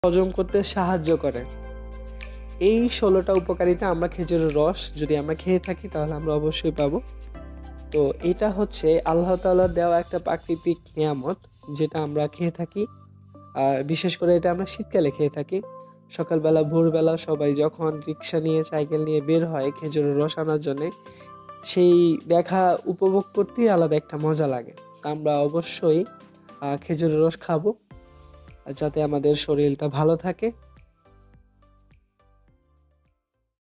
হজম করতে সাহায্য করে। এই 16টা উপকারিতা আমরা খেজুরের রস যদি আমরা খেয়ে থাকি তাহলে আমরা অবশ্যই পাবো। তো এটা হচ্ছে আল্লাহ তাআলার দেওয়া একটা প্রাকৃতিক নিয়ামত, যেটা আমরা খেয়ে থাকি। আর বিশেষ করে এটা আমরা শীতকালে খেয়ে থাকি। সকালবেলা ভোরবেলা সবাই যখন রিক্সা নিয়ে সাইকেল নিয়ে বের হয় খেজুরের রস আনার জন্য, সেই দেখা উপভোগ করতেই আলাদা একটা মজা লাগে। তা আমরা অবশ্যই খেজুরের রস খাবো যাতে আমাদের শরীরটা ভালো থাকে।